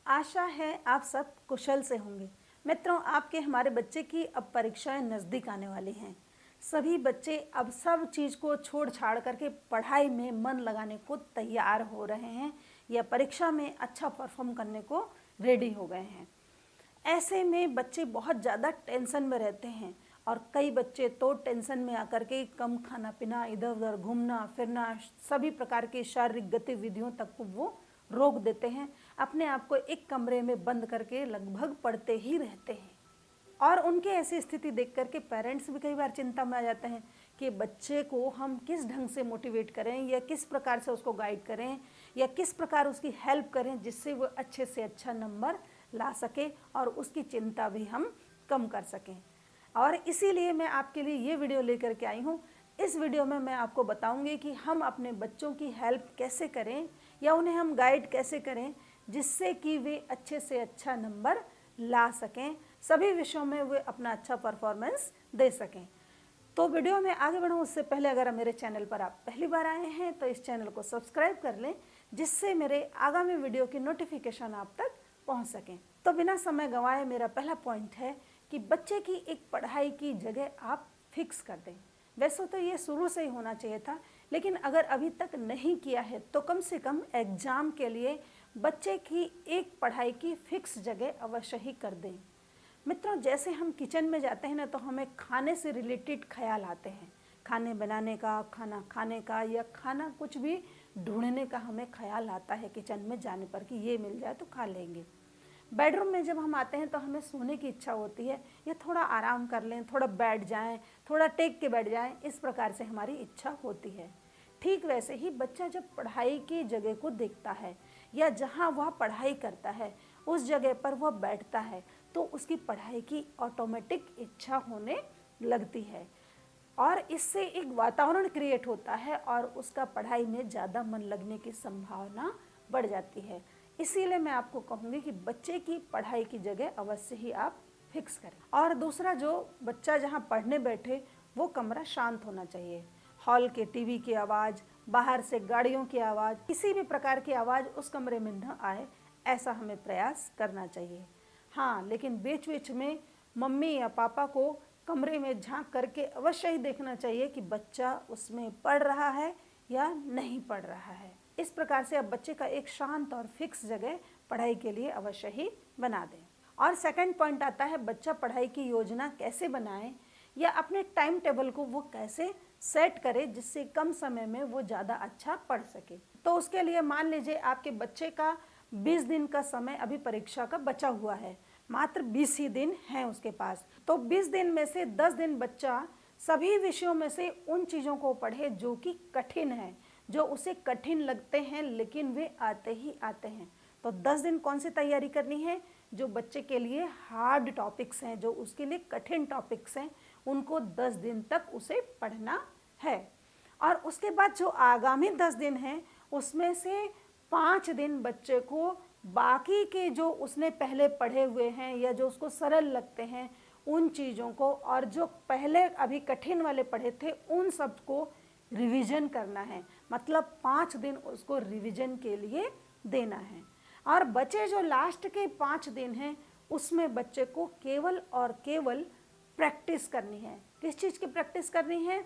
आशा है आप सब कुशल से होंगे। मित्रों, आपके हमारे बच्चे की अब परीक्षाएं नज़दीक आने वाली हैं। सभी बच्चे अब सब चीज़ को छोड़ छाड़ करके पढ़ाई में मन लगाने को तैयार हो रहे हैं या परीक्षा में अच्छा परफॉर्म करने को रेडी हो गए हैं। ऐसे में बच्चे बहुत ज़्यादा टेंशन में रहते हैं और कई बच्चे तो टेंशन में आकर के कम खाना पीना, इधर उधर घूमना फिरना, सभी प्रकार की शारीरिक गतिविधियों तक को वो रोक देते हैं। अपने आप को एक कमरे में बंद करके लगभग पढ़ते ही रहते हैं और उनकी ऐसी स्थिति देख करके पेरेंट्स भी कई बार चिंता में आ जाते हैं कि बच्चे को हम किस ढंग से मोटिवेट करें या किस प्रकार से उसको गाइड करें या किस प्रकार उसकी हेल्प करें जिससे वो अच्छे से अच्छा नंबर ला सके और उसकी चिंता भी हम कम कर सकें। और इसीलिए मैं आपके लिए ये वीडियो लेकर के आई हूँ। इस वीडियो में मैं आपको बताऊंगी कि हम अपने बच्चों की हेल्प कैसे करें या उन्हें हम गाइड कैसे करें जिससे कि वे अच्छे से अच्छा नंबर ला सकें, सभी विषयों में वे अपना अच्छा परफॉर्मेंस दे सकें। तो वीडियो में आगे बढ़ूं उससे पहले अगर मेरे चैनल पर आप पहली बार आए हैं तो इस चैनल को सब्सक्राइब कर लें जिससे मेरे आगामी वीडियो की नोटिफिकेशन आप तक पहुंच सकें। तो बिना समय गंवाए मेरा पहला पॉइंट है कि बच्चे की एक पढ़ाई की जगह आप फिक्स कर दें। वैसे तो ये शुरू से ही होना चाहिए था, लेकिन अगर अभी तक नहीं किया है तो कम से कम एग्जाम के लिए बच्चे की एक पढ़ाई की फिक्स जगह अवश्य ही कर दें। मित्रों, जैसे हम किचन में जाते हैं ना तो हमें खाने से रिलेटेड ख्याल आते हैं, खाने बनाने का, खाना खाने का या खाना कुछ भी ढूंढने का हमें ख्याल आता है किचन में जाने पर कि ये मिल जाए तो खा लेंगे। बेडरूम में जब हम आते हैं तो हमें सोने की इच्छा होती है या थोड़ा आराम कर लें, थोड़ा बैठ जाएं, थोड़ा टेक के बैठ जाएं, इस प्रकार से हमारी इच्छा होती है। ठीक वैसे ही बच्चा जब पढ़ाई की जगह को देखता है या जहाँ वह पढ़ाई करता है उस जगह पर वह बैठता है तो उसकी पढ़ाई की ऑटोमेटिक इच्छा होने लगती है और इससे एक वातावरण क्रिएट होता है और उसका पढ़ाई में ज़्यादा मन लगने की संभावना बढ़ जाती है। इसीलिए मैं आपको कहूँगी कि बच्चे की पढ़ाई की जगह अवश्य ही आप फिक्स करें। और दूसरा, जो बच्चा जहाँ पढ़ने बैठे वो कमरा शांत होना चाहिए। हॉल के टीवी की आवाज़, बाहर से गाड़ियों की आवाज़, किसी भी प्रकार की आवाज़ उस कमरे में न आए, ऐसा हमें प्रयास करना चाहिए। हाँ, लेकिन बीच बीच में मम्मी या पापा को कमरे में झांक करके अवश्य ही देखना चाहिए कि बच्चा उसमें पढ़ रहा है या नहीं पढ़ रहा है। इस प्रकार से अब बच्चे का एक शांत और फिक्स जगह पढ़ाई के लिए अवश्य ही बना दें। और सेकंड पॉइंट आता है बच्चा पढ़ाई की योजना कैसे बनाए या अपने टाइम टेबल को वो कैसे सेट करे जिससे कम समय में वो ज़्यादा अच्छा पढ़ सके। तो उसके लिए मान लीजिए आपके बच्चे का 20 दिन का समय अभी परीक्षा का बचा हुआ है, मात्र 20 ही दिन है उसके पास। तो 20 दिन में से 10 दिन बच्चा सभी विषयों में से उन चीज़ों को पढ़े जो कि कठिन है, जो उसे कठिन लगते हैं लेकिन वे आते ही आते हैं। तो 10 दिन कौन सी तैयारी करनी है? जो बच्चे के लिए हार्ड टॉपिक्स हैं, जो उसके लिए कठिन टॉपिक्स हैं, उनको 10 दिन तक उसे पढ़ना है। और उसके बाद जो आगामी 10 दिन हैं उसमें से 5 दिन बच्चे को बाकी के जो उसने पहले पढ़े हुए हैं या जो उसको सरल लगते हैं उन चीज़ों को और जो पहले अभी कठिन वाले पढ़े थे उन सब को रिवीजन करना है। मतलब 5 दिन उसको रिवीजन के लिए देना है। और बचे जो लास्ट के 5 दिन हैं उसमें बच्चे को केवल और केवल प्रैक्टिस करनी है। किस चीज़ की प्रैक्टिस करनी है?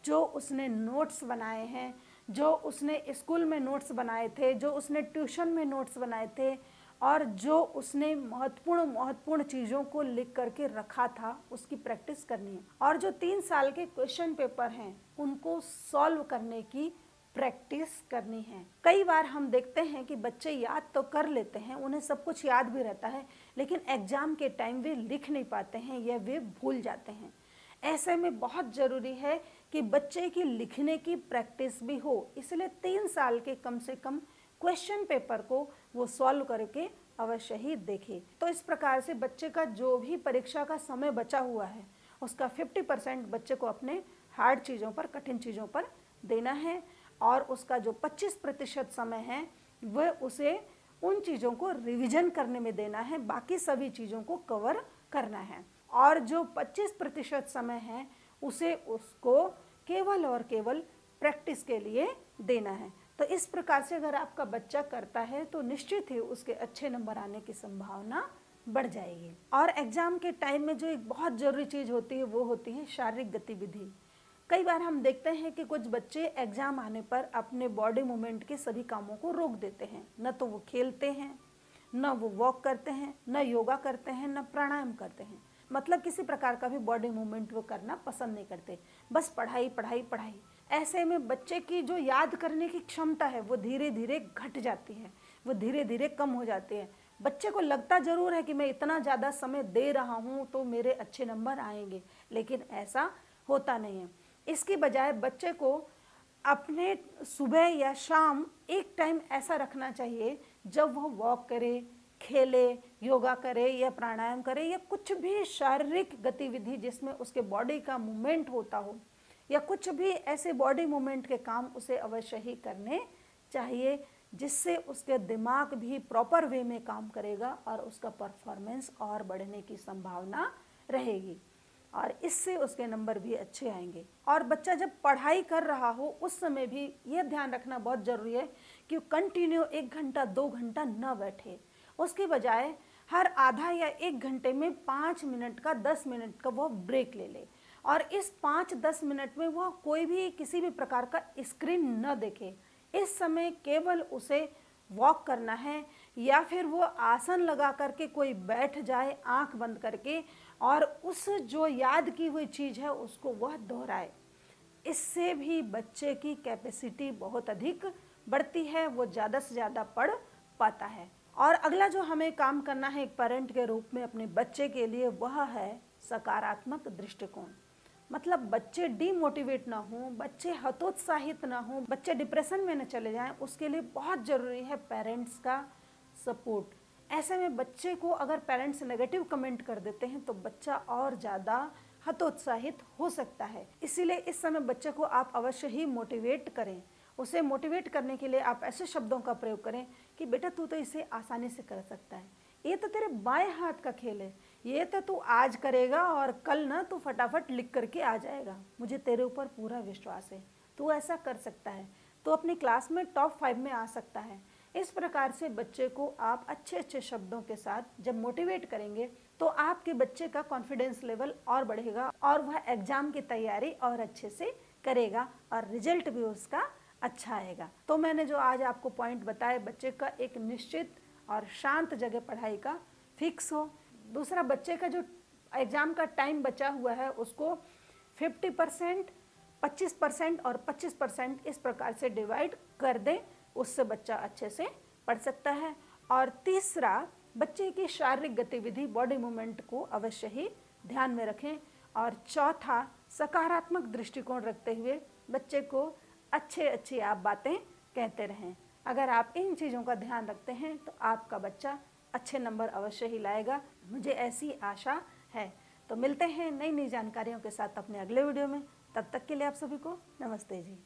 जो उसने नोट्स बनाए हैं, जो उसने स्कूल में नोट्स बनाए थे, जो उसने ट्यूशन में नोट्स बनाए थे और जो उसने महत्वपूर्ण चीज़ों को लिख करके रखा था उसकी प्रैक्टिस करनी है। और जो 3 साल के क्वेश्चन पेपर हैं उनको सॉल्व करने की प्रैक्टिस करनी है। कई बार हम देखते हैं कि बच्चे याद तो कर लेते हैं, उन्हें सब कुछ याद भी रहता है, लेकिन एग्जाम के टाइम वे लिख नहीं पाते हैं या वे भूल जाते हैं। ऐसे में बहुत ज़रूरी है कि बच्चे की लिखने की प्रैक्टिस भी हो। इसलिए 3 साल के कम से कम क्वेश्चन पेपर को वो सॉल्व करके अवश्य ही देखे। तो इस प्रकार से बच्चे का जो भी परीक्षा का समय बचा हुआ है उसका 50% बच्चे को अपने हार्ड चीज़ों पर, कठिन चीज़ों पर देना है और उसका जो 25% समय है वह उसे उन चीज़ों को रिवीजन करने में देना है, बाकी सभी चीज़ों को कवर करना है। और जो 25% समय है उसे उसको केवल और केवल प्रैक्टिस के लिए देना है। तो इस प्रकार से अगर आपका बच्चा करता है तो निश्चित ही उसके अच्छे नंबर आने की संभावना बढ़ जाएगी। और एग्जाम के टाइम में जो एक बहुत जरूरी चीज होती है वो होती है शारीरिक गतिविधि। कई बार हम देखते हैं कि कुछ बच्चे एग्जाम आने पर अपने बॉडी मूवमेंट के सभी कामों को रोक देते हैं। न तो वो खेलते हैं, न वो वॉक करते हैं, न योगा करते हैं, न प्राणायाम करते हैं। मतलब किसी प्रकार का भी बॉडी मूवमेंट वो करना पसंद नहीं करते, बस पढ़ाई पढ़ाई पढ़ाई। ऐसे में बच्चे की जो याद करने की क्षमता है वो धीरे धीरे घट जाती है, वो धीरे धीरे कम हो जाती है। बच्चे को लगता जरूर है कि मैं इतना ज़्यादा समय दे रहा हूँ तो मेरे अच्छे नंबर आएंगे, लेकिन ऐसा होता नहीं है। इसकी बजाय बच्चे को अपने सुबह या शाम एक टाइम ऐसा रखना चाहिए जब वह वॉक करे, खेले, योगा करे या प्राणायाम करे या कुछ भी शारीरिक गतिविधि जिसमें उसके बॉडी का मूवमेंट होता हो, या कुछ भी ऐसे बॉडी मूवमेंट के काम उसे अवश्य ही करने चाहिए, जिससे उसके दिमाग भी प्रॉपर वे में काम करेगा और उसका परफॉर्मेंस और बढ़ने की संभावना रहेगी और इससे उसके नंबर भी अच्छे आएंगे। और बच्चा जब पढ़ाई कर रहा हो उस समय भी यह ध्यान रखना बहुत ज़रूरी है कि कंटिन्यू 1 घंटा 2 घंटा न बैठे, उसके बजाय हर आधा या 1 घंटे में 5 मिनट का 10 मिनट का वह ब्रेक ले ले और इस 5-10 मिनट में वह कोई भी किसी भी प्रकार का स्क्रीन न देखे। इस समय केवल उसे वॉक करना है या फिर वो आसन लगा करके कोई बैठ जाए आंख बंद करके और उस जो याद की हुई चीज़ है उसको वह दोहराए। इससे भी बच्चे की कैपेसिटी बहुत अधिक बढ़ती है, वो ज़्यादा से ज़्यादा पढ़ पाता है। और अगला जो हमें काम करना है एक पेरेंट के रूप में अपने बच्चे के लिए, वह है सकारात्मक दृष्टिकोण। मतलब बच्चे डीमोटिवेट ना हों, बच्चे हतोत्साहित ना हों, बच्चे डिप्रेशन में न चले जाएं, उसके लिए बहुत ज़रूरी है पेरेंट्स का सपोर्ट। ऐसे में बच्चे को अगर पेरेंट्स नेगेटिव कमेंट कर देते हैं तो बच्चा और ज़्यादा हतोत्साहित हो सकता है। इसीलिए इस समय बच्चे को आप अवश्य ही मोटिवेट करें। उसे मोटिवेट करने के लिए आप ऐसे शब्दों का प्रयोग करें कि बेटा तू तो इसे आसानी से कर सकता है, ये तो तेरे बाएं हाथ का खेल है, ये तो तू आज करेगा और कल ना तू फटाफट लिख करके आ जाएगा, मुझे तेरे ऊपर पूरा विश्वास है, तू ऐसा कर सकता है, तो अपनी क्लास में टॉप 5 में आ सकता है। इस प्रकार से बच्चे को आप अच्छे अच्छे शब्दों के साथ जब मोटिवेट करेंगे तो आपके बच्चे का कॉन्फिडेंस लेवल और बढ़ेगा और वह एग्जाम की तैयारी और अच्छे से करेगा और रिजल्ट भी उसका अच्छा आएगा। तो मैंने जो आज आपको पॉइंट बताए, बच्चे का एक निश्चित और शांत जगह पढ़ाई का फिक्स हो। दूसरा, बच्चे का जो एग्ज़ाम का टाइम बचा हुआ है उसको 50%, 25% और 25% इस प्रकार से डिवाइड कर दें, उससे बच्चा अच्छे से पढ़ सकता है। और तीसरा, बच्चे की शारीरिक गतिविधि बॉडी मूवमेंट को अवश्य ही ध्यान में रखें। और चौथा, सकारात्मक दृष्टिकोण रखते हुए बच्चे को अच्छी आप बातें कहते रहें। अगर आप इन चीज़ों का ध्यान रखते हैं तो आपका बच्चा अच्छे नंबर अवश्य ही लाएगा, मुझे ऐसी आशा है। तो मिलते हैं नई जानकारियों के साथ अपने अगले वीडियो में। तब तक के लिए आप सभी को नमस्ते जी।